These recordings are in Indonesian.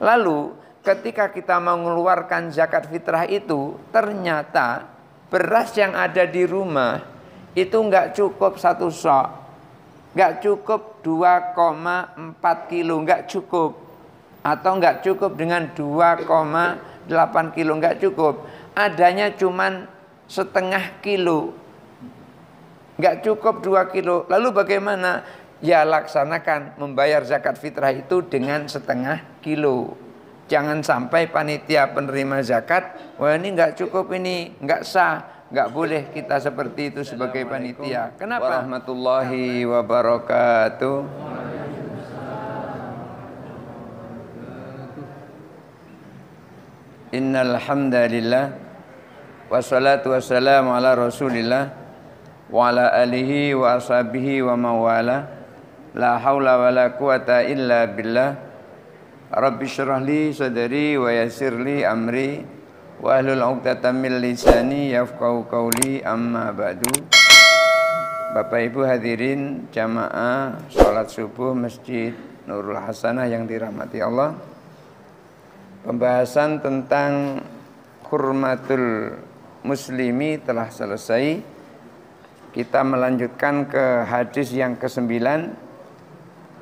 Lalu ketika kita mengeluarkan zakat fitrah itu, ternyata beras yang ada di rumah itu nggak cukup 1 sok, nggak cukup 2,4 kilo, nggak cukup. Atau nggak cukup dengan 2,8 kilo, nggak cukup. Adanya cuman 1/2 kilo, nggak cukup 2 kilo. Lalu bagaimana? Ya laksanakan membayar zakat fitrah itu dengan 1/2 kilo. Jangan sampai panitia penerima zakat, wah ini nggak cukup, ini nggak sah. Nggak boleh kita seperti itu sebagai panitia. Kenapa? Warahmatullahi wabarakatuh. Innal hamdalillah wassalatu wassalamu ala Rasulillah wa ala alihi wa ashabihi wa mawala. La haula wala quwata illa billah. Rabbi syrah li sadri wa yassir li amri wa ahlul 'uqdatam min lisani yafqahu qawli, amma ba'du. Bapak Ibu hadirin jamaah salat subuh Masjid Nurul Hasanah yang dirahmati Allah. Pembahasan tentang hurmatul muslimi telah selesai. Kita melanjutkan ke hadis yang ke-9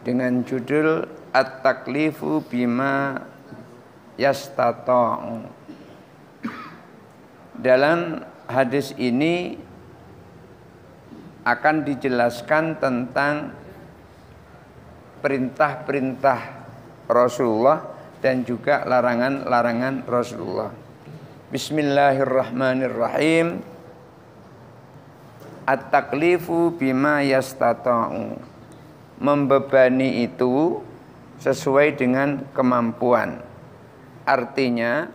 dengan judul At-taklifu bima yastata'u. Dalam hadis ini akan dijelaskan tentang perintah-perintah Rasulullah dan juga larangan-larangan Rasulullah. Bismillahirrahmanirrahim. At-taklifu bima yastata'u. Membebani itu sesuai dengan kemampuan. Artinya,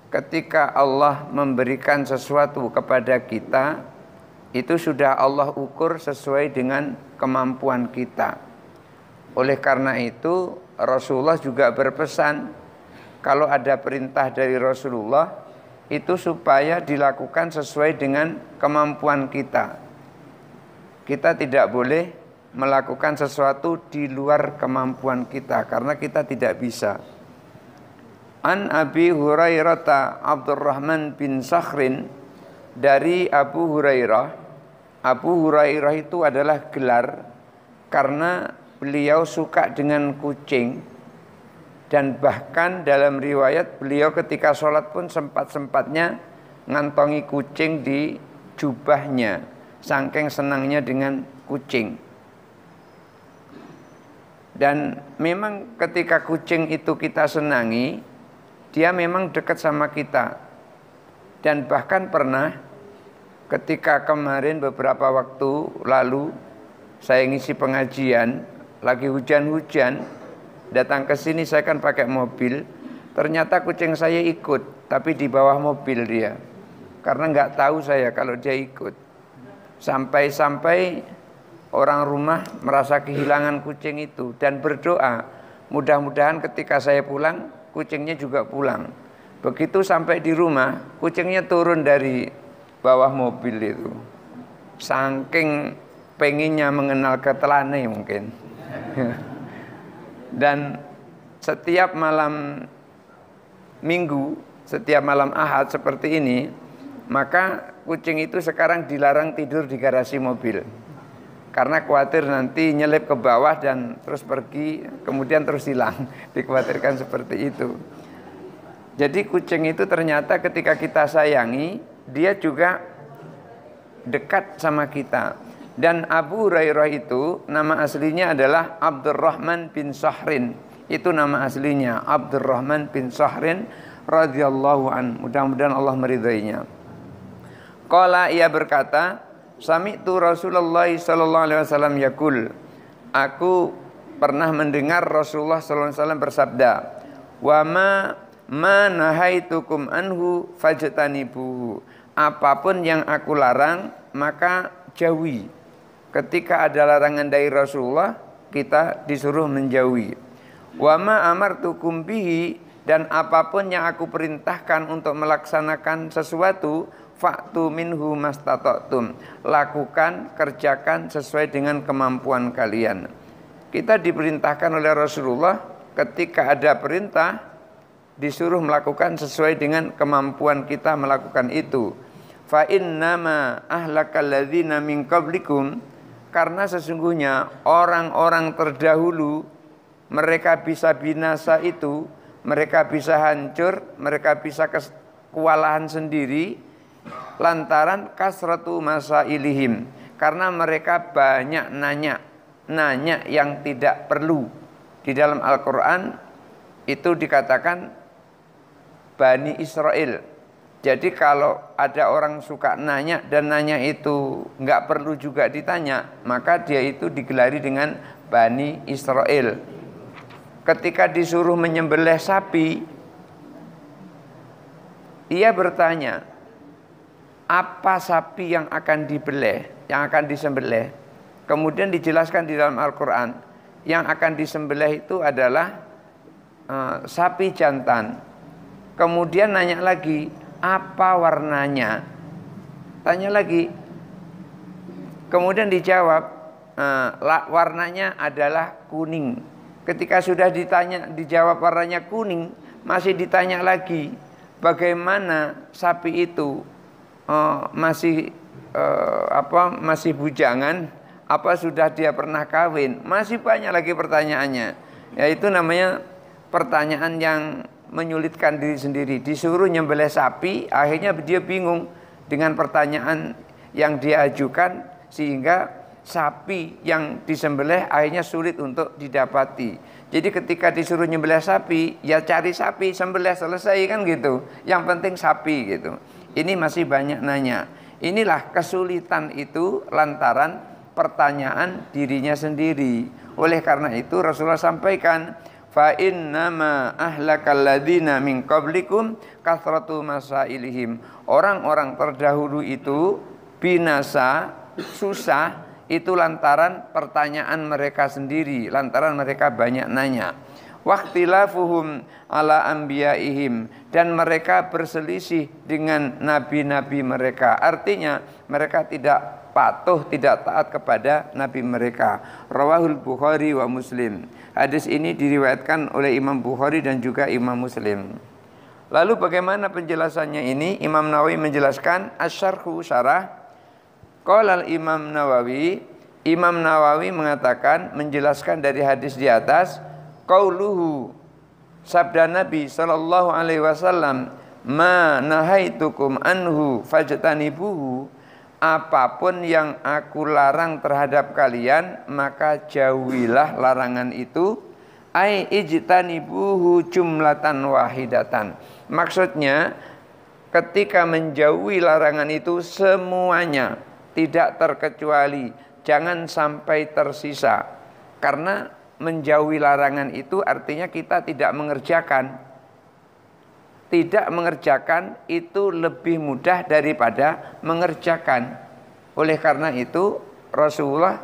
ketika Allah memberikan sesuatu kepada kita, itu sudah Allah ukur sesuai dengan kemampuan kita. Oleh karena itu, Rasulullah juga berpesan, kalau ada perintah dari Rasulullah, itu supaya dilakukan sesuai dengan kemampuan kita. Kita tidak boleh melakukan sesuatu di luar kemampuan kita, karena kita tidak bisa. An Abi Hurairah Abdurrahman bin Sakhrin, dari Abu Hurairah. Abu Hurairah itu adalah gelar karena beliau suka dengan kucing, dan bahkan dalam riwayat beliau ketika sholat pun sempat-sempatnya ngantongi kucing di jubahnya, saking senangnya dengan kucing. Dan memang ketika kucing itu kita senangi, dia memang dekat sama kita. Dan bahkan pernah ketika kemarin beberapa waktu lalu saya ngisi pengajian, lagi hujan-hujan, datang ke sini saya kan pakai mobil, ternyata kucing saya ikut, tapi di bawah mobil dia, karena nggak tahu saya kalau dia ikut. Sampai-sampai orang rumah merasa kehilangan kucing itu dan berdoa, mudah-mudahan ketika saya pulang, kucingnya juga pulang. Begitu sampai di rumah, kucingnya turun dari bawah mobil itu, saking pengennya mengenal ketelane mungkin. Dan setiap malam minggu, setiap malam Ahad seperti ini, maka kucing itu sekarang dilarang tidur di garasi mobil, karena khawatir nanti nyelip ke bawah dan terus pergi, kemudian terus hilang. Dikhawatirkan seperti itu. Jadi kucing itu ternyata ketika kita sayangi, dia juga dekat sama kita. Dan Abu Hurairah itu nama aslinya adalah Abdurrahman bin Sakhrin. Itu nama aslinya, Abdurrahman bin Sakhrin radhiyallahu an. Mudah-mudahan Allah meridainya. Qala, ia berkata, sami'tu Rasulullah sallallahu alaihi wasallam yaqul. Aku pernah mendengar Rasulullah sallallahu alaihi wasallam bersabda, "Wa ma nahaitukum anhu fajtanibuhu." Apapun yang aku larang, maka jauhi. Ketika ada larangan dari Rasulullah, kita disuruh menjauhi. Wa ma amartukum bihi, dan apapun yang aku perintahkan untuk melaksanakan sesuatu, fa'tu minhu mastata'tum. Lakukan, kerjakan sesuai dengan kemampuan kalian. Kita diperintahkan oleh Rasulullah, ketika ada perintah, disuruh melakukan sesuai dengan kemampuan kita melakukan itu. Fa innama ahlakal ladzina min qablikum, karena sesungguhnya orang-orang terdahulu mereka bisa binasa itu, mereka bisa hancur, mereka bisa kewalahan sendiri lantaran kasratu masailihim, karena mereka banyak nanya yang tidak perlu. Di dalam Al-Qur'an itu dikatakan Bani Israel. Jadi kalau ada orang suka nanya dan nanya itu nggak perlu juga ditanya, maka dia itu digelari dengan Bani Israel. Ketika disuruh menyembelih sapi, ia bertanya, apa sapi yang akan dibeleh, yang akan disembelih? Kemudian dijelaskan di dalam Al-Quran, yang akan disembelih itu adalah sapi jantan. Kemudian nanya lagi, apa warnanya? Tanya lagi. Kemudian dijawab, warnanya adalah kuning. Ketika sudah dijawab warnanya kuning, masih ditanya lagi, bagaimana sapi itu masih bujangan, apa sudah dia pernah kawin? Masih banyak lagi pertanyaannya. Ya, itu namanya pertanyaan yang menyulitkan diri sendiri. Disuruh nyembelih sapi, akhirnya dia bingung dengan pertanyaan yang dia ajukan, sehingga sapi yang disembelih akhirnya sulit untuk didapati. Jadi ketika disuruh nyembelih sapi, ya cari sapi, sembelih, selesai kan gitu. Yang penting sapi gitu. Ini masih banyak nanya. Inilah kesulitan itu lantaran pertanyaan dirinya sendiri. Oleh karena itu Rasulullah sampaikan, fa innama ahlakal ladzina min qablikum kathratu masailihim. Orang-orang terdahulu itu binasa, susah itu lantaran pertanyaan mereka sendiri, lantaran mereka banyak nanya. Waqtilafuhum ala anbiyaihim, dan mereka berselisih dengan nabi-nabi mereka. Artinya mereka tidak patuh, tidak taat kepada nabi mereka. Rawahul Bukhari wa Muslim. Hadis ini diriwayatkan oleh Imam Bukhari dan juga Imam Muslim. Lalu bagaimana penjelasannya ini? Imam Nawawi menjelaskan, asyarhu syarah. Qala Imam Nawawi, Imam Nawawi mengatakan, menjelaskan dari hadis di atas, qauluhu, sabda Nabi sallallahu alaihi wasallam, ma nahaitukum anhu fajtanibuhu, apapun yang aku larang terhadap kalian maka jauhilah larangan itu. Ai ijtanibuhu jumlatan wahidatan, maksudnya ketika menjauhi larangan itu semuanya, tidak terkecuali, jangan sampai tersisa. Karena menjauhi larangan itu artinya kita tidak mengerjakan. Tidak mengerjakan itu lebih mudah daripada mengerjakan. Oleh karena itu Rasulullah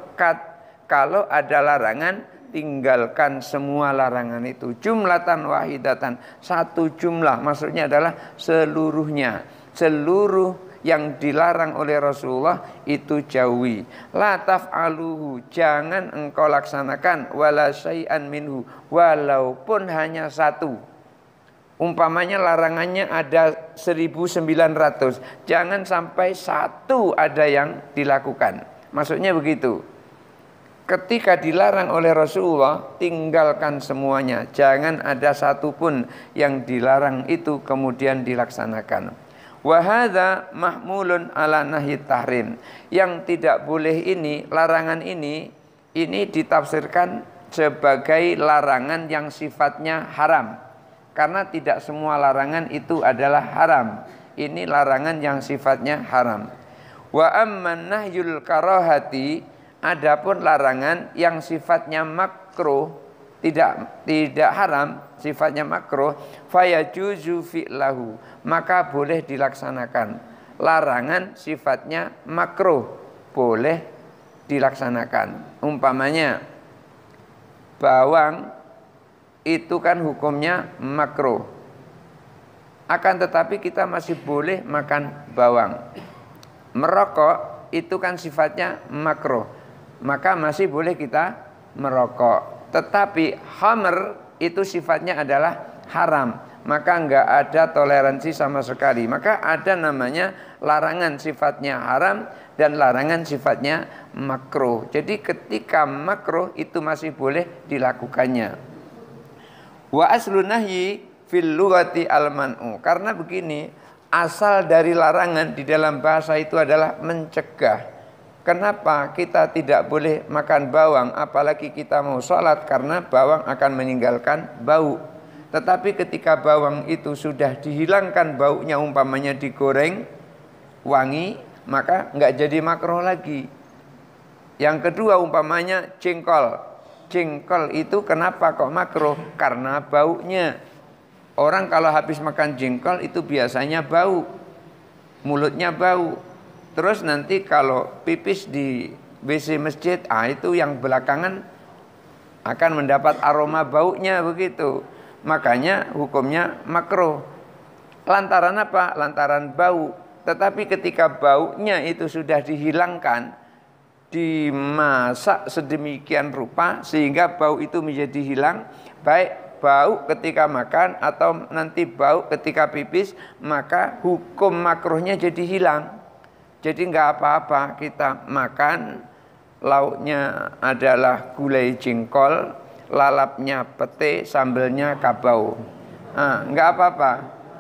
kalau ada larangan, tinggalkan semua larangan itu. Jumlatan wahidatan, satu jumlah, maksudnya adalah seluruhnya. Seluruh yang dilarang oleh Rasulullah itu jauhi. La taf'aluhu, jangan engkau laksanakan, wala syai'an minhu, walaupun hanya satu. Umpamanya larangannya ada 1900, jangan sampai satu ada yang dilakukan. Maksudnya begitu. Ketika dilarang oleh Rasulullah, tinggalkan semuanya. Jangan ada satupun yang dilarang itu kemudian dilaksanakan. Wa hadza mahmulun ala nahyi tahrim. Yang tidak boleh ini, larangan ini ditafsirkan sebagai larangan yang sifatnya haram. Karena tidak semua larangan itu adalah haram. Ini larangan yang sifatnya haram. Wa amman nahyul karahati, adapun larangan yang sifatnya makruh, tidak haram, sifatnya makruh, fayajuzu fi'lahu, maka boleh dilaksanakan. Larangan sifatnya makruh, boleh dilaksanakan. Umpamanya bawang itu kan hukumnya makruh. Akan tetapi kita masih boleh makan bawang. Merokok itu kan sifatnya makruh, maka masih boleh kita merokok. Tetapi khamr itu sifatnya adalah haram, maka enggak ada toleransi sama sekali. Maka ada namanya larangan sifatnya haram dan larangan sifatnya makruh. Jadi ketika makruh itu masih boleh dilakukannya. Wa aslun nahyi fil lughati al-man'u. Karena begini, asal dari larangan di dalam bahasa itu adalah mencegah. Kenapa kita tidak boleh makan bawang apalagi kita mau sholat? Karena bawang akan meninggalkan bau. Tetapi ketika bawang itu sudah dihilangkan baunya, umpamanya digoreng wangi, maka nggak jadi makruh lagi. Yang kedua umpamanya jengkol. Jengkol itu kenapa kok makruh? Karena baunya. Orang kalau habis makan jengkol itu biasanya bau, mulutnya bau. Terus nanti kalau pipis di WC masjid, itu yang belakangan akan mendapat aroma baunya begitu. Makanya hukumnya makruh. Lantaran apa? Lantaran bau. Tetapi ketika baunya itu sudah dihilangkan, dimasak sedemikian rupa sehingga bau itu menjadi hilang, baik bau ketika makan atau nanti bau ketika pipis, maka hukum makruhnya jadi hilang. Jadi enggak apa-apa kita makan, lauknya adalah gulai jengkol, lalapnya pete, sambelnya kabau. Enggak apa-apa.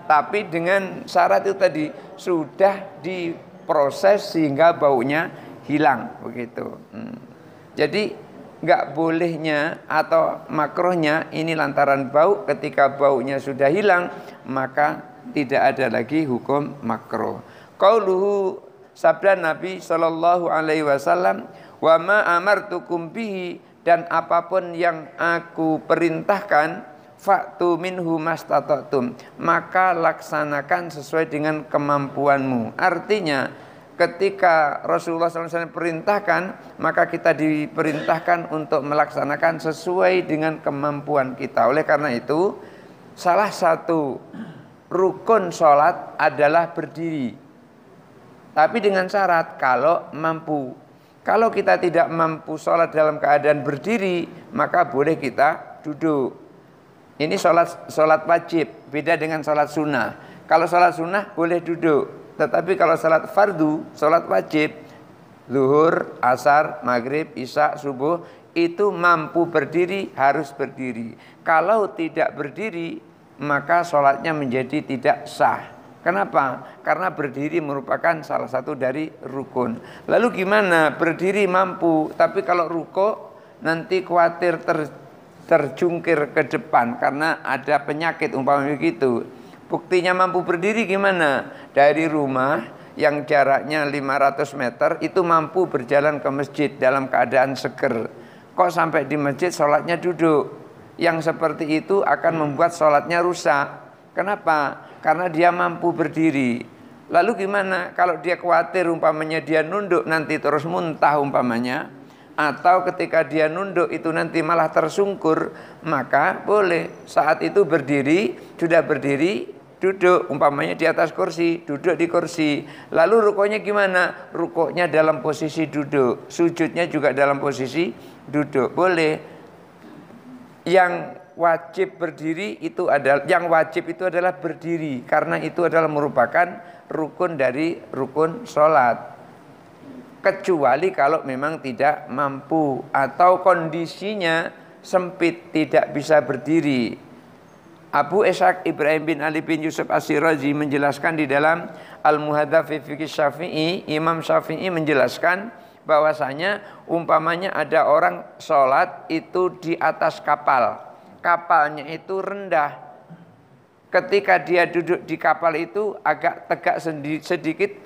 Tapi dengan syarat itu tadi, sudah diproses sehingga baunya hilang begitu. Jadi enggak bolehnya atau makruhnya ini lantaran bau. Ketika baunya sudah hilang, maka tidak ada lagi hukum makruh. Qauluhu, sabda Nabi sallallahu alaihi wasallam, wa ma amartukum bihi, dan apapun yang aku perintahkan, fa'tu minhu mastata'tum, maka laksanakan sesuai dengan kemampuanmu. Artinya ketika Rasulullah SAW perintahkan, maka kita diperintahkan untuk melaksanakan sesuai dengan kemampuan kita. Oleh karena itu, salah satu rukun sholat adalah berdiri. Tapi dengan syarat kalau mampu. Kalau kita tidak mampu sholat dalam keadaan berdiri, maka boleh kita duduk. Ini sholat wajib, beda dengan sholat sunnah. Kalau sholat sunnah boleh duduk. Tetapi kalau sholat fardu, sholat wajib, zuhur, asar, maghrib, isya, subuh, itu mampu berdiri, harus berdiri. Kalau tidak berdiri, maka sholatnya menjadi tidak sah. Kenapa? Karena berdiri merupakan salah satu dari rukun. Lalu gimana? Berdiri mampu, tapi kalau ruko nanti khawatir terjungkir ke depan karena ada penyakit umpamanya begitu. Buktinya mampu berdiri gimana? Dari rumah yang jaraknya 500 meter itu mampu berjalan ke masjid dalam keadaan seger. Kok sampai di masjid sholatnya duduk? Yang seperti itu akan membuat sholatnya rusak. Kenapa? Karena dia mampu berdiri. Lalu gimana kalau dia khawatir umpamanya dia nunduk nanti terus muntah umpamanya, atau ketika dia nunduk itu nanti malah tersungkur, maka boleh saat itu berdiri, sudah berdiri, duduk umpamanya di atas kursi, duduk di kursi. Lalu rukuknya gimana? Rukuknya dalam posisi duduk, sujudnya juga dalam posisi duduk, boleh. Yang wajib berdiri itu adalah, yang wajib itu adalah berdiri, karena itu adalah merupakan rukun dari rukun sholat. Kecuali kalau memang tidak mampu atau kondisinya sempit tidak bisa berdiri. Abu Ishaq Ibrahim bin Ali bin Yusuf As-Sirazi menjelaskan di dalam Al-Muhadzab fi Fiqh Syafi'i, Imam Syafi'i menjelaskan bahwasanya umpamanya ada orang sholat itu di atas kapal. Kapalnya itu rendah. Ketika dia duduk di kapal itu agak tegak sedikit,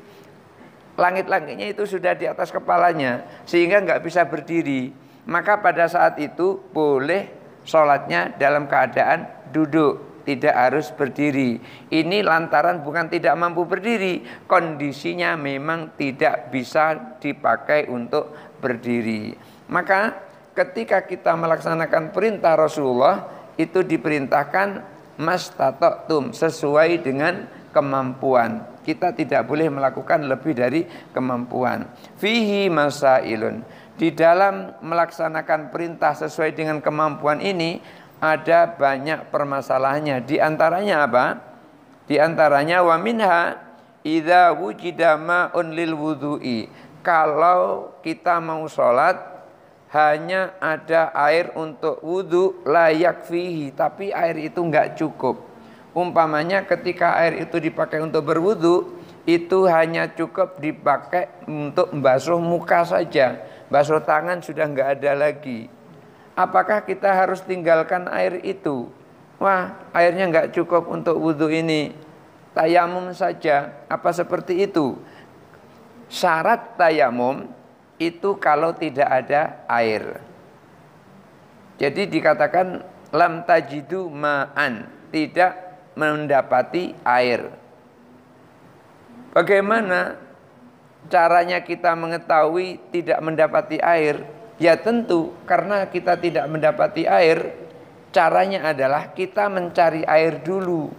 langit-langitnya itu sudah di atas kepalanya sehingga nggak bisa berdiri. Maka pada saat itu boleh sholatnya dalam keadaan duduk, tidak harus berdiri. Ini lantaran bukan tidak mampu berdiri, kondisinya memang tidak bisa dipakai untuk berdiri. Maka ketika kita melaksanakan perintah Rasulullah, itu diperintahkan mastata'tum, sesuai dengan kemampuan. Kita tidak boleh melakukan lebih dari kemampuan. Fihi masailun. Di dalam melaksanakan perintah sesuai dengan kemampuan ini ada banyak permasalahannya. Di antaranya apa? Di antaranya wa minha idza wujida ma'un lil wudu'i. Kalau kita mau sholat hanya ada air untuk wudu layak fihi, tapi air itu enggak cukup. Umpamanya ketika air itu dipakai untuk berwudu, itu hanya cukup dipakai untuk membasuh muka saja. Basuh tangan sudah enggak ada lagi. Apakah kita harus tinggalkan air itu? Wah, airnya enggak cukup untuk wudu ini, tayamum saja. Apa seperti itu? Syarat tayamum itu kalau tidak ada air. Jadi dikatakan lam tajidu ma'an, tidak mendapati air. Bagaimana caranya kita mengetahui tidak mendapati air? Ya tentu karena kita tidak mendapati air, caranya adalah kita mencari air dulu.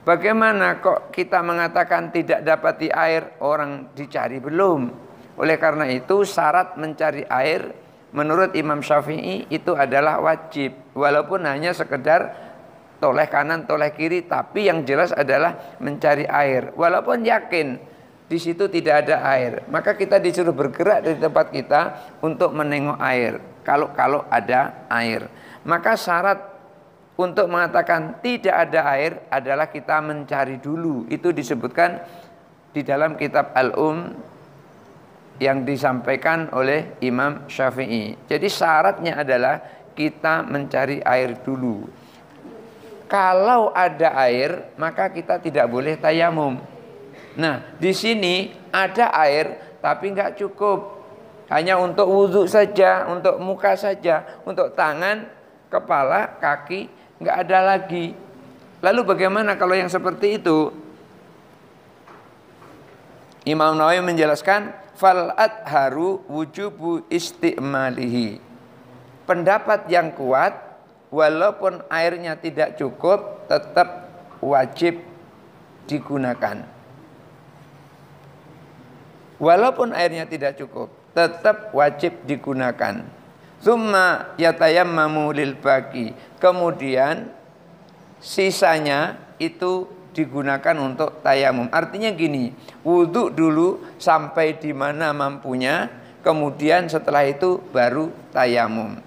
Bagaimana kok kita mengatakan tidak dapati air, orang dicari belum? Oleh karena itu syarat mencari air menurut Imam Syafi'i itu adalah wajib. Walaupun hanya sekedar toleh kanan, toleh kiri, tapi yang jelas adalah mencari air. Walaupun yakin di situ tidak ada air, maka kita disuruh bergerak dari tempat kita untuk menengok air. Kalau ada air, maka syarat untuk mengatakan tidak ada air adalah kita mencari dulu. Itu disebutkan di dalam kitab Al-Um yang disampaikan oleh Imam Syafi'i. Jadi syaratnya adalah kita mencari air dulu. Kalau ada air, maka kita tidak boleh tayamum. Nah, di sini ada air tapi enggak cukup. Hanya untuk wudhu saja, untuk muka saja, untuk tangan, kepala, kaki enggak ada lagi. Lalu bagaimana kalau yang seperti itu? Imam Nawawi menjelaskan fal adharu wujubu istimalihi. Pendapat yang kuat, walaupun airnya tidak cukup, tetap wajib digunakan. Walaupun airnya tidak cukup, tetap wajib digunakan. Tsumma yatayammamu lil baqi. Kemudian sisanya itu digunakan untuk tayamum. Artinya gini, wudhu dulu sampai di mana mampunya, kemudian setelah itu baru tayamum.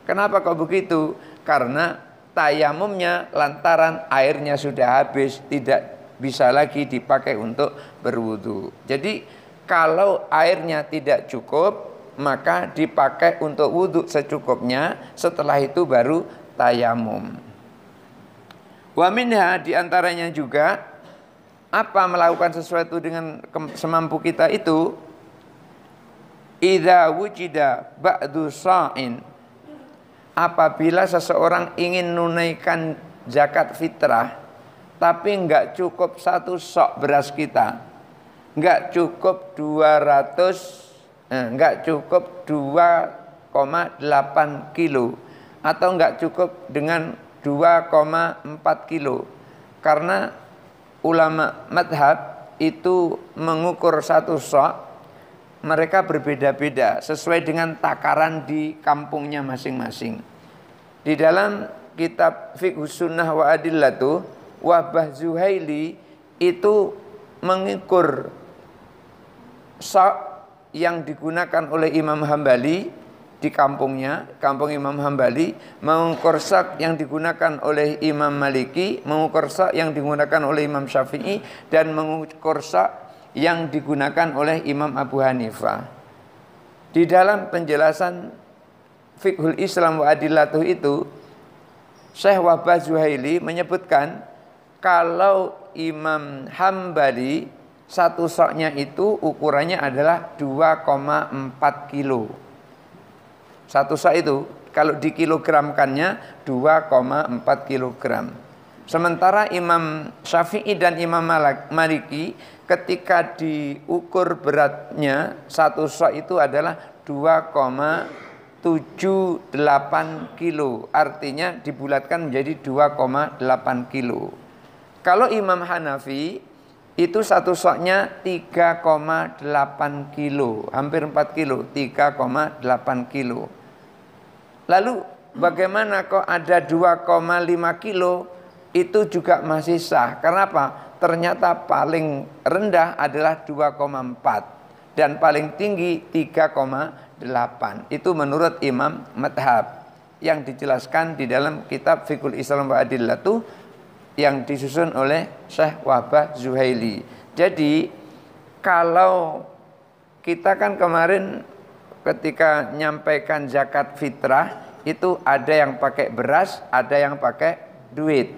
Kenapa kok begitu? Karena tayamumnya lantaran airnya sudah habis, tidak bisa lagi dipakai untuk berwudhu. Jadi kalau airnya tidak cukup, maka dipakai untuk wudhu secukupnya, setelah itu baru tayamum. Wa minha, diantaranya juga apa melakukan sesuatu dengan semampu kita itu, idza wujida ba'du sha'in, apabila seseorang ingin menunaikan zakat fitrah tapi enggak cukup 1 sok beras kita, enggak cukup 2,8 kilo atau enggak cukup dengan 2,4 kilo. Karena ulama madhab itu mengukur 1 sok, mereka berbeda-beda sesuai dengan takaran di kampungnya masing-masing. Di dalam kitab Fiqhus Sunnah wa Adillatuh, Wahbah Zuhaili itu mengukur sok yang digunakan oleh Imam Hambali di kampungnya, kampung Imam Hambali, mengukur sok yang digunakan oleh Imam Maliki, mengukur sok yang digunakan oleh Imam Syafi'i, dan mengukur sok yang digunakan oleh Imam Abu Hanifah. Di dalam penjelasan Fiqhul Islam wa Adillatuh itu, Syekh Wahbah Zuhaili menyebutkan kalau Imam Hambali 1 soknya itu ukurannya adalah 2,4 kilo. 1 sok itu kalau dikilogramkannya 2,4 kilogram. Sementara Imam Syafi'i dan Imam Maliki ketika diukur beratnya 1 sok itu adalah 2,78 kilo. Artinya dibulatkan menjadi 2,8 kilo. Kalau Imam Hanafi itu 1 soknya 3,8 kilo, hampir 4 kilo, 3,8 kilo. Lalu bagaimana kok ada 2,5 kilo, itu juga masih sah. Karena apa? Ternyata paling rendah adalah 2,4 dan paling tinggi 3,8. Itu menurut Imam Madhab yang dijelaskan di dalam kitab Fiqhul Islam wa Adillatuh yang disusun oleh Syekh Wahbah Zuhaili. Jadi kalau kita kan kemarin ketika nyampaikan zakat fitrah itu ada yang pakai beras, ada yang pakai duit.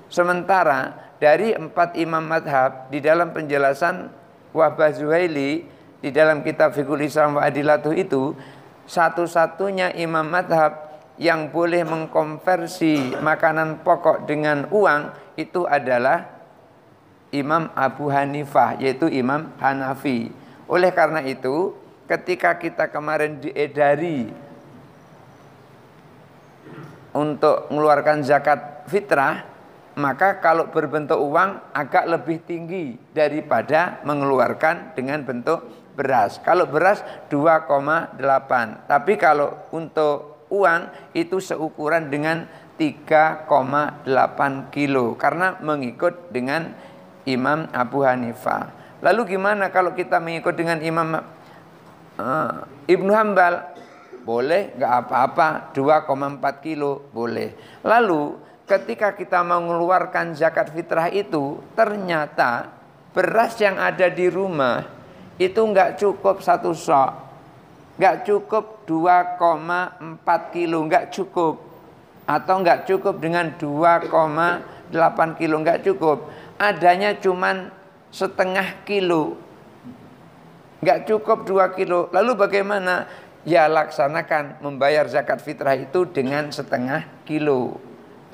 Sementara dari 4 imam madhab di dalam penjelasan Wahbah Zuhaili di dalam kitab Fiqhul Islam wa Adillatuh itu, satu-satunya imam madhab yang boleh mengkonversi makanan pokok dengan uang itu adalah Imam Abu Hanifah, yaitu Imam Hanafi. Oleh karena itu, ketika kita kemarin diedari untuk mengeluarkan zakat fitrah, maka kalau berbentuk uang agak lebih tinggi daripada mengeluarkan dengan bentuk beras. Kalau beras 2,8, tapi kalau untuk uang itu seukuran dengan 3,8 kilo karena mengikut dengan Imam Abu Hanifah. Lalu gimana kalau kita mengikut dengan Imam Ibnu Hambal? Boleh, nggak apa-apa, 2,4 kilo boleh. Lalu ketika kita mau mengeluarkan zakat fitrah itu, ternyata beras yang ada di rumah itu nggak cukup 1 sok, nggak cukup 2,4 kilo, nggak cukup, atau nggak cukup dengan 2,8 kilo, nggak cukup. Adanya cuman setengah kilo, nggak cukup 2 kilo. Lalu bagaimana? Ya laksanakan membayar zakat fitrah itu dengan setengah kilo.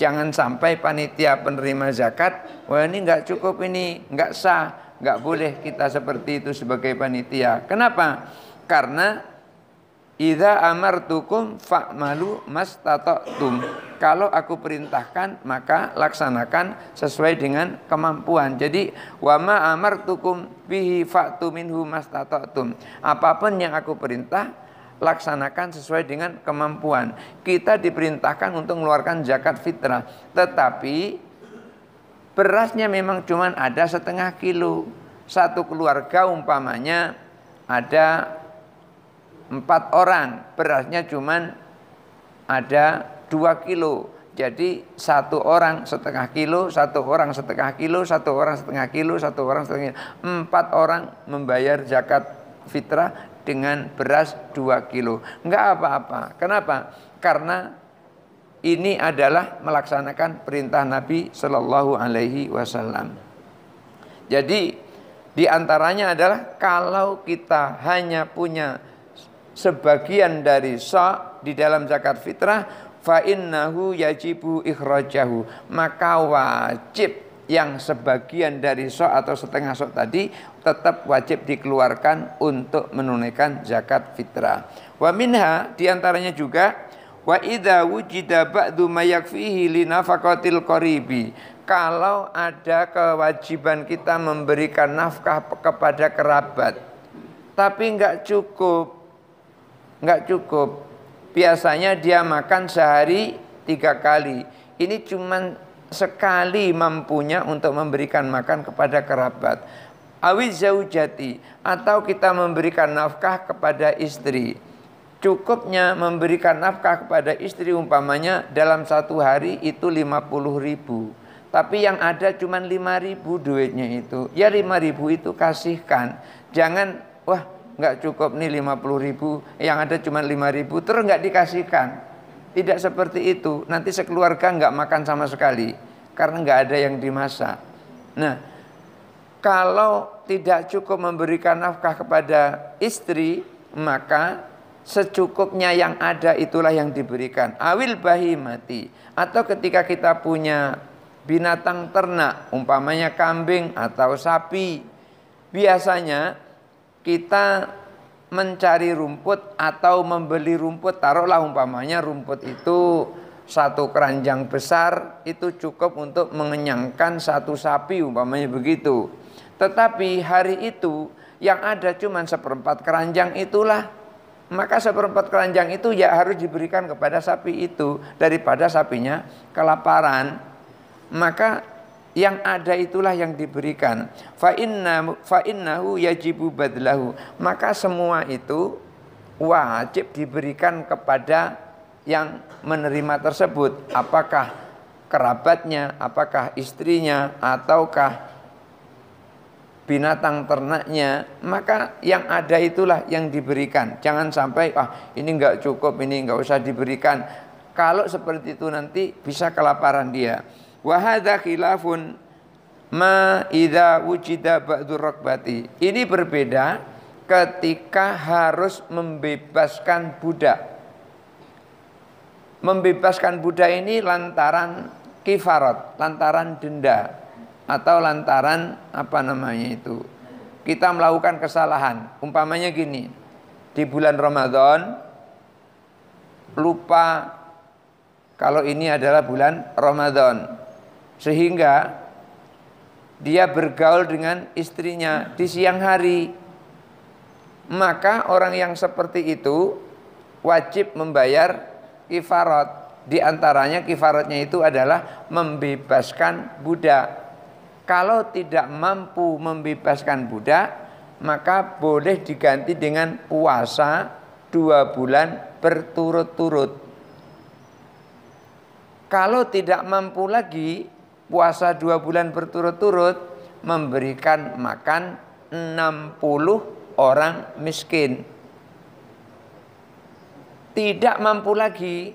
Jangan sampai panitia penerima zakat, wah ini nggak cukup, ini nggak sah, nggak boleh kita seperti itu sebagai panitia. Kenapa? Karena idza amartukum fa'malu mastata'tum. Kalau aku perintahkan maka laksanakan sesuai dengan kemampuan. Jadi wa ma amartukum bihi fa'tu minhu mastata'tum. Apapun yang aku perintah laksanakan sesuai dengan kemampuan. Kita diperintahkan untuk mengeluarkan zakat fitrah, tetapi berasnya memang cuma ada setengah kilo. Satu keluarga umpamanya ada 4 orang, berasnya cuma ada 2 kilo. Jadi 1 orang setengah kilo, 1 orang setengah kilo, 1 orang setengah kilo, 1 orang setengah kilo. 4 orang membayar zakat fitrah dengan beras 2 kilo. Enggak apa-apa. Kenapa? Karena ini adalah melaksanakan perintah Nabi Shallallahu Alaihi Wasallam. Jadi diantaranya adalah kalau kita hanya punya sebagian dari sok di dalam zakat fitrah, fa innahu yajibu ikhrajahu, maka wajib yang sebagian dari sok atau setengah sok tadi tetap wajib dikeluarkan untuk menunaikan zakat fitrah. Wa minha, diantaranya juga wa idza wujida ba'du ma yakfihi li nafaqatil qaribi. Kalau ada kewajiban kita memberikan nafkah kepada kerabat, tapi enggak cukup. Biasanya dia makan sehari 3 kali. Ini cuman sekali mampunya untuk memberikan makan kepada kerabat. Awiz zaujati, atau kita memberikan nafkah kepada istri. Cukupnya memberikan nafkah kepada istri umpamanya dalam 1 hari itu 50.000. Tapi yang ada cuma 5.000 duitnya itu. Ya 5.000 itu kasihkan. Jangan wah nggak cukup nih 50.000, yang ada cuma 5.000 terus nggak dikasihkan. Tidak seperti itu. Nanti sekeluarga nggak makan sama sekali karena nggak ada yang dimasak. Nah, kalau tidak cukup memberikan nafkah kepada istri, maka secukupnya yang ada itulah yang diberikan. Awil bahimati, atau ketika kita punya binatang ternak, umpamanya kambing atau sapi, biasanya kita mencari rumput atau membeli rumput, taruhlah umpamanya rumput itu 1 keranjang besar, itu cukup untuk mengenyangkan 1 sapi umpamanya begitu. Tetapi hari itu yang ada cuma 1/4 keranjang itulah maka seperempat keranjang itu ya harus diberikan kepada sapi itu daripada sapinya kelaparan. Maka yang ada itulah yang diberikan. Fa innahu yajibu badlahu. Maka semua itu wajib diberikan kepada yang menerima tersebut, apakah kerabatnya, apakah istrinya, ataukah binatang ternaknya. Maka yang ada itulah yang diberikan. Jangan sampai ini enggak cukup, ini enggak usah diberikan. Kalau seperti itu nanti bisa kelaparan dia. Wa hadza khilafun ma idza wujida ba'du rakbati. Ini berbeda ketika harus membebaskan budak. Membebaskan budak ini lantaran kifarat, lantaran denda, atau lantaran kita melakukan kesalahan. Umpamanya gini, di bulan Ramadan lupa kalau ini adalah bulan Ramadan, sehingga dia bergaul dengan istrinya di siang hari. Maka orang yang seperti itu wajib membayar kifarat. Di antaranya kifaratnya itu adalah membebaskan budak. Kalau tidak mampu membebaskan budak, maka boleh diganti dengan puasa 2 bulan berturut-turut. Kalau tidak mampu lagi puasa 2 bulan berturut-turut, memberikan makan 60 orang miskin. Tidak mampu lagi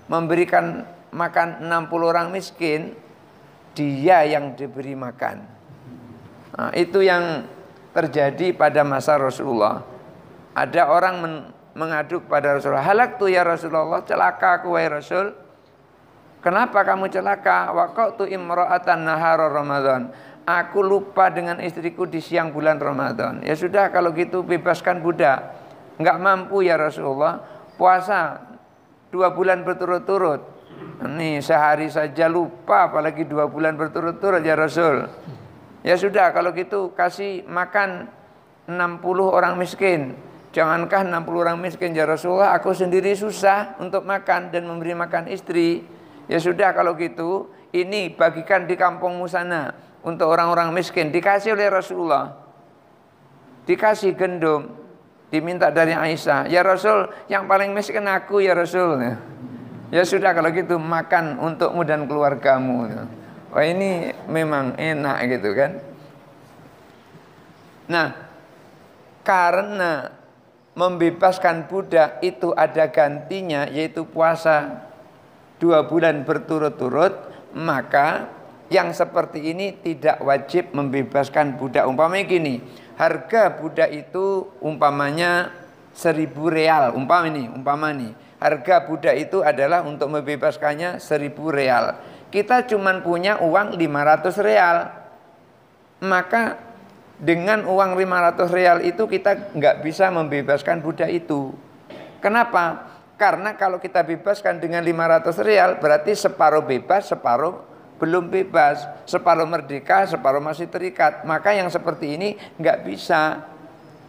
memberikan makan 60 orang miskin, dia yang diberi makan. Nah, itu yang terjadi pada masa Rasulullah. Ada orang mengadu kepada Rasulullah, halaktu ya Rasulullah, celaka aku wahai Rasul. Kenapa kamu celaka? Waqatu imra'atan nahara Ramadan. Aku lupa dengan istriku di siang bulan Ramadan. Ya sudah, kalau gitu bebaskan budak. Enggak mampu ya Rasulullah. Puasa 2 bulan berturut-turut. Ini sehari saja lupa, apalagi 2 bulan berturut-turut ya Rasul. Ya sudah, kalau gitu kasih makan 60 orang miskin. Jangankah 60 orang miskin ya Rasulullah, aku sendiri susah untuk makan dan memberi makan istri. Ya sudah, kalau gitu ini bagikan di kampungmu sana untuk orang-orang miskin. Dikasih oleh Rasulullah. Dikasih gendum. Diminta dari Aisyah, ya Rasul, yang paling miskin aku ya Rasul. Ya sudah, kalau gitu makan untukmu dan keluargamu. Wah, ini memang enak gitu kan. Nah, karena membebaskan budak itu ada gantinya, yaitu puasa 2 bulan berturut-turut, maka yang seperti ini tidak wajib membebaskan budak. Umpamanya gini, harga budak itu umpamanya 1.000 real. Umpama nih, harga budak itu adalah untuk membebaskannya 1.000 real. Kita cuma punya uang 500 real. Maka dengan uang 500 real itu kita nggak bisa membebaskan budak itu. Kenapa? Karena kalau kita bebaskan dengan 500 real berarti separuh bebas, separuh belum bebas, separuh merdeka, separuh masih terikat. Maka yang seperti ini nggak bisa.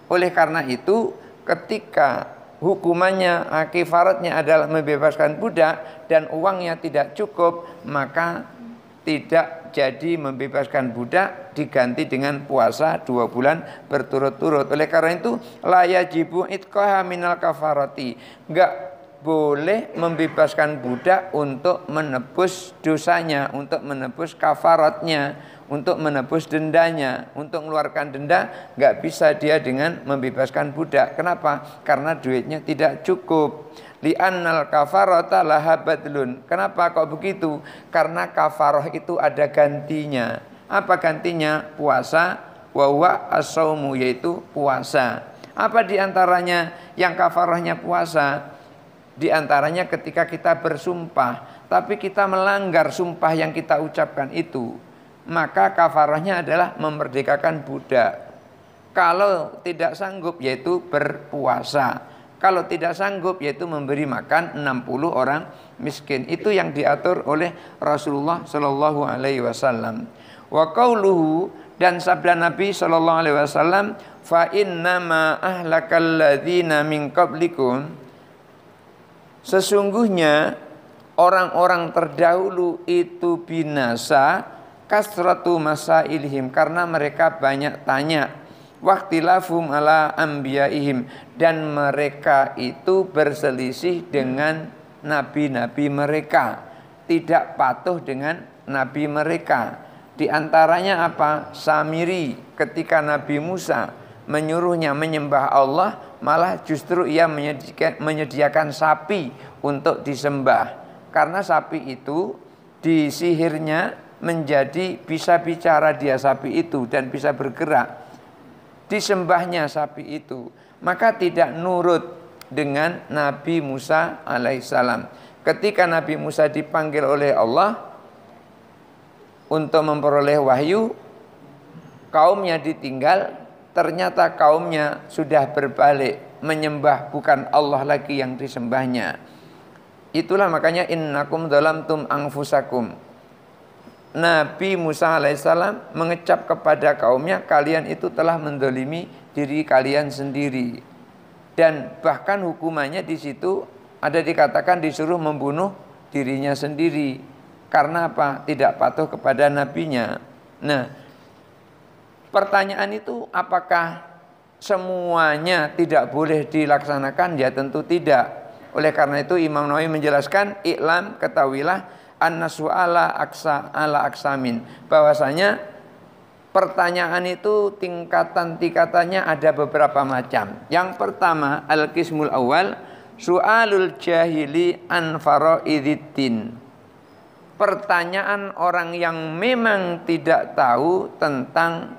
Oleh karena itu, ketika hukumannya, kifaratnya adalah membebaskan budak dan uangnya tidak cukup, maka tidak jadi membebaskan budak, diganti dengan puasa 2 bulan berturut-turut. Oleh karena itu, la yajibu itqaha minal kafarati. Enggak boleh membebaskan budak untuk menebus dosanya, untuk menebus kafaratnya, untuk menebus dendanya. Untuk mengeluarkan denda nggak bisa dia dengan membebaskan budak. Kenapa? Karena duitnya tidak cukup. Li'annal kafarata laha badlun. Kenapa kok begitu? Karena kafarah itu ada gantinya. Apa gantinya? Puasa. Wa huwa as-shaumu, yaitu puasa. Apa diantaranya yang kafarahnya puasa? Di antaranya ketika kita bersumpah, tapi kita melanggar sumpah yang kita ucapkan itu, maka kafarahnya adalah memerdekakan budak. Kalau tidak sanggup, yaitu berpuasa. Kalau tidak sanggup, yaitu memberi makan 60 orang miskin. Itu yang diatur oleh Rasulullah Shallallahu Alaihi Wasallam. Wa qauluhu, dan sabda Nabi Shallallahu Alaihi Wasallam, fa innama ahlakal ladzina min qablikum, sesungguhnya orang-orang terdahulu itu binasa kasratu masailihim, karena mereka banyak tanya, waqtilafum ala anbiyaihim, dan mereka itu berselisih dengan nabi-nabi mereka, tidak patuh dengan nabi mereka. Di antaranya apa? Samiri, ketika Nabi Musa menyuruhnya menyembah Allah, malah justru ia menyediakan sapi untuk disembah, karena sapi itu disihirnya menjadi bisa bicara dia sapi itu dan bisa bergerak. Disembahnya sapi itu, maka tidak nurut dengan Nabi Musa alaihissalam. Ketika Nabi Musa dipanggil oleh Allah untuk memperoleh wahyu, kaumnya ditinggal, ternyata kaumnya sudah berbalik menyembah bukan Allah lagi yang disembahnya. Itulah makanya innakum dzalamtum anfusakum. Nabi Musa alaihissalam mengecap kepada kaumnya, kalian itu telah mendolimi diri kalian sendiri. Dan bahkan hukumannya di situ ada dikatakan disuruh membunuh dirinya sendiri. Karena apa? Tidak patuh kepada nabinya. Nah, pertanyaan itu apakah semuanya tidak boleh dilaksanakan? Ya tentu tidak. Oleh karena itu Imam Nawawi menjelaskan, i'lam, ketahuilah, anna su'ala ala aksamin, bahwasanya pertanyaan itu tingkatannya ada beberapa macam. Yang pertama, al-qismul awal, su'alul jahili an faraididdin. Pertanyaan orang yang memang tidak tahu tentang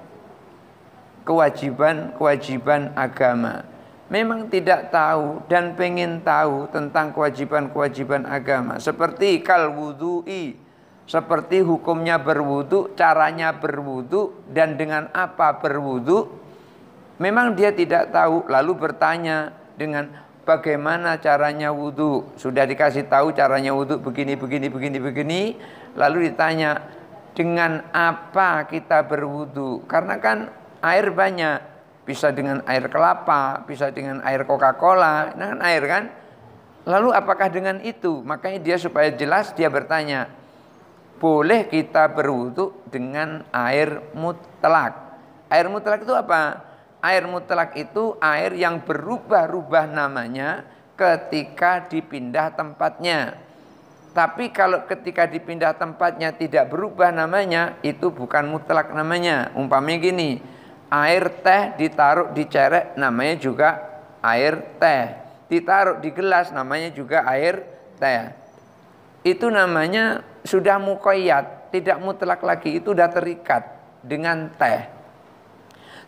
kewajiban-kewajiban agama. Memang tidak tahu dan pengen tahu tentang kewajiban-kewajiban agama. Seperti kal wudu'i, seperti hukumnya berwudu, caranya berwudu, dan dengan apa berwudu. Memang dia tidak tahu, lalu bertanya dengan bagaimana caranya wudu. Sudah dikasih tahu caranya wudu begini, lalu ditanya dengan apa kita berwudu. Karena kan air banyak, bisa dengan air kelapa, bisa dengan air Coca-Cola, nah kan air kan. Lalu apakah dengan itu? Makanya dia supaya jelas dia bertanya, boleh kita berwudu dengan air mutlak. Air mutlak itu apa? Air mutlak itu air yang berubah-ubah namanya ketika dipindah tempatnya. Tapi kalau ketika dipindah tempatnya tidak berubah namanya, itu bukan mutlak namanya. Umpamanya gini, air teh ditaruh di cerek namanya juga air teh. Ditaruh di gelas namanya juga air teh. Itu namanya sudah muqayyad, tidak mutlak lagi, itu sudah terikat dengan teh.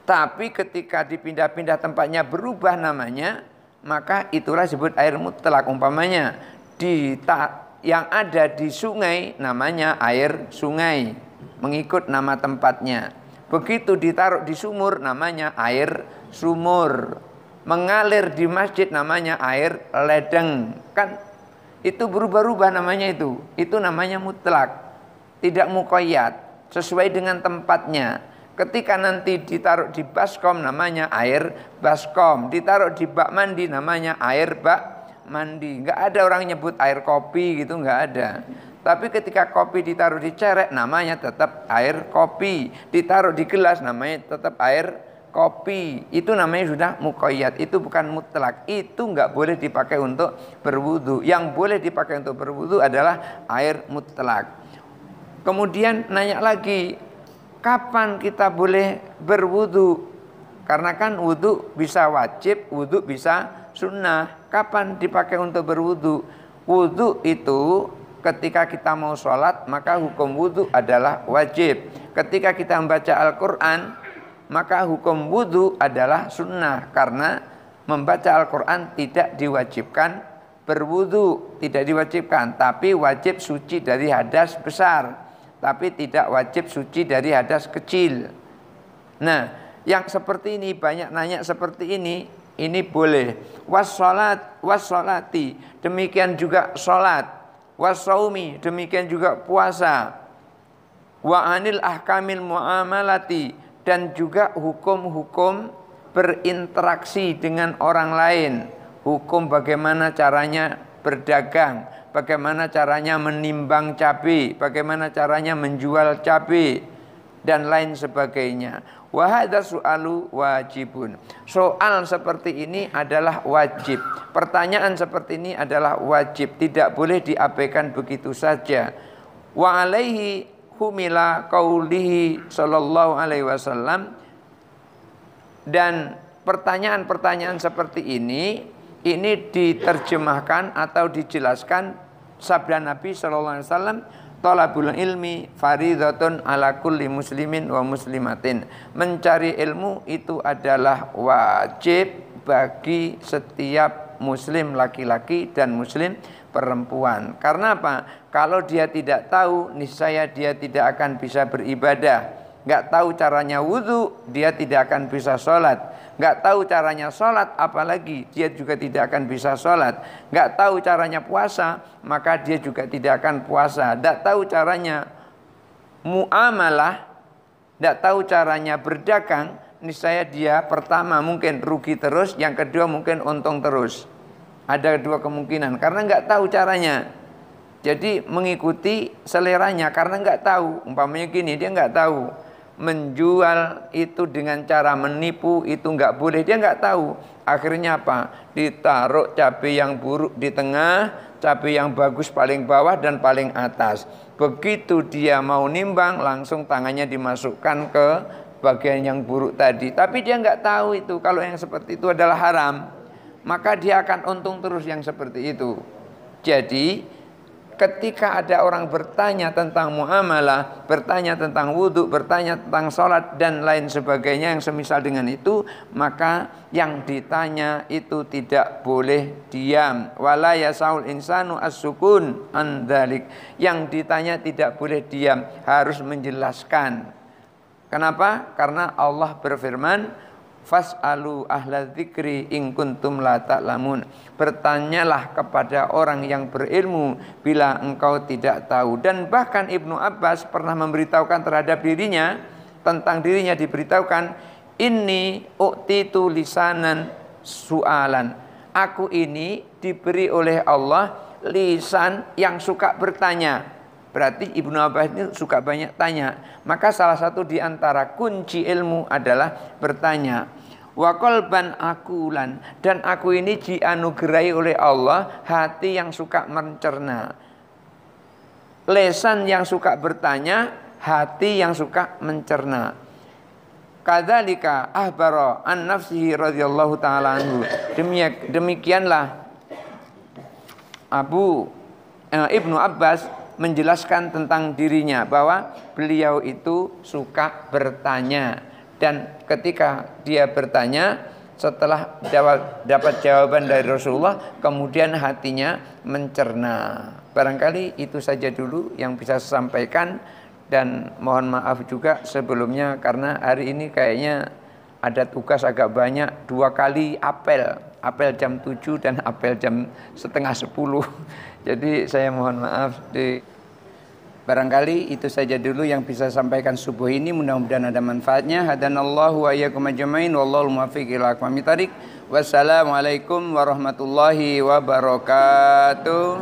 Tapi ketika dipindah-pindah tempatnya berubah namanya, maka itulah disebut air mutlak. Umpamanya yang ada di sungai namanya air sungai, mengikut nama tempatnya. Begitu ditaruh di sumur namanya air sumur. Mengalir di masjid namanya air ledeng. Kan itu berubah-ubah namanya itu. Itu namanya mutlak. Tidak muqayyad, sesuai dengan tempatnya. Ketika nanti ditaruh di baskom namanya air baskom. Ditaruh di bak mandi namanya air bak mandi. Enggak ada orang nyebut air kopi gitu, enggak ada. Tapi ketika kopi ditaruh di cerek namanya tetap air kopi. Ditaruh di gelas namanya tetap air kopi. Itu namanya sudah muqayyad. Itu bukan mutlak. Itu enggak boleh dipakai untuk berwudu. Yang boleh dipakai untuk berwudu adalah air mutlak. Kemudian nanya lagi, kapan kita boleh berwudu? Karena kan wudu bisa wajib, wudu bisa sunnah. Kapan dipakai untuk berwudu? Wudu itu ketika kita mau sholat, maka hukum wudu adalah wajib. Ketika kita membaca Al-Quran, maka hukum wudu adalah sunnah. Karena membaca Al-Quran tidak diwajibkan berwudu, tidak diwajibkan. Tapi wajib suci dari hadas besar, tapi tidak wajib suci dari hadas kecil. Nah, yang seperti ini, banyak nanya seperti ini boleh. Wassolati, demikian juga sholat. Wassaumi, demikian juga puasa. Wa anil ahkamil muamalati, dan juga hukum-hukum berinteraksi dengan orang lain, hukum bagaimana caranya berdagang, bagaimana caranya menimbang cabai, bagaimana caranya menjual cabai, dan lain sebagainya. Wa hadza su'alu wajibun. Soal seperti ini adalah wajib. Pertanyaan seperti ini adalah wajib, tidak boleh diabaikan begitu saja. Wa alaihi humila qaulihi sallallahu alaihi wasallam. Dan pertanyaan-pertanyaan seperti ini diterjemahkan atau dijelaskan sabda Nabi sallallahu alaihi wasallam, talabul ilmi fardhatun ala kulli muslimin wa muslimatin. Mencari ilmu itu adalah wajib bagi setiap muslim laki-laki dan muslim perempuan. Karena apa? Kalau dia tidak tahu, niscaya dia tidak akan bisa beribadah. Nggak tahu caranya wudhu, dia tidak akan bisa sholat. Nggak tahu caranya sholat, apalagi dia juga tidak akan bisa sholat. Nggak tahu caranya puasa, maka dia juga tidak akan puasa. Nggak tahu caranya muamalah, nggak tahu caranya berdagang, niscaya dia pertama mungkin rugi terus, yang kedua mungkin untung terus. Ada dua kemungkinan, karena nggak tahu caranya. Jadi mengikuti seleranya karena nggak tahu. Umpamanya gini, dia nggak tahu. Menjual itu dengan cara menipu itu nggak boleh, dia nggak tahu. Akhirnya apa? Ditaruh cabai yang buruk di tengah, cabai yang bagus paling bawah dan paling atas. Begitu dia mau nimbang, langsung tangannya dimasukkan ke bagian yang buruk tadi. Tapi dia nggak tahu itu kalau yang seperti itu adalah haram, maka dia akan untung terus yang seperti itu. Jadi ketika ada orang bertanya tentang muamalah, bertanya tentang wudhu, bertanya tentang sholat dan lain sebagainya yang semisal dengan itu, maka yang ditanya itu tidak boleh diam. Wala yasaul insanu as-sukun an dzalik. Yang ditanya tidak boleh diam, harus menjelaskan. Kenapa? Karena Allah berfirman, fas'alu ahla dzikri in kuntum la ta'lamun. Bertanyalah kepada orang yang berilmu bila engkau tidak tahu. Dan bahkan Ibnu Abbas pernah memberitahukan terhadap dirinya, tentang dirinya diberitahukan, inni u'titu lisanan su'alan. Aku ini diberi oleh Allah lisan yang suka bertanya. Berarti Ibnu Abbas ini suka banyak tanya. Maka salah satu di antara kunci ilmu adalah bertanya. Wa qalban akulan, dan aku ini dianugerahi oleh Allah hati yang suka mencerna. Lisan yang suka bertanya, hati yang suka mencerna. Kadzalika ahbara an nafsihi radhiyallahu taala anhu. Demikianlah Ibnu Abbas menjelaskan tentang dirinya bahwa beliau itu suka bertanya, dan ketika dia bertanya setelah dapat jawaban dari Rasulullah, kemudian hatinya mencerna. Barangkali itu saja dulu yang bisa saya sampaikan, dan mohon maaf juga sebelumnya karena hari ini kayaknya ada tugas agak banyak, 2 kali apel jam 7 dan apel jam setengah 10. Jadi saya mohon maaf. Barangkali itu saja dulu yang bisa sampaikan subuh ini, mudah-mudahan ada manfaatnya. Hadanallahu wa iyyakum ajmain wallahu muwaffiq ila aqwamit thariq. Wassalamualaikum warahmatullahi wabarakatuh.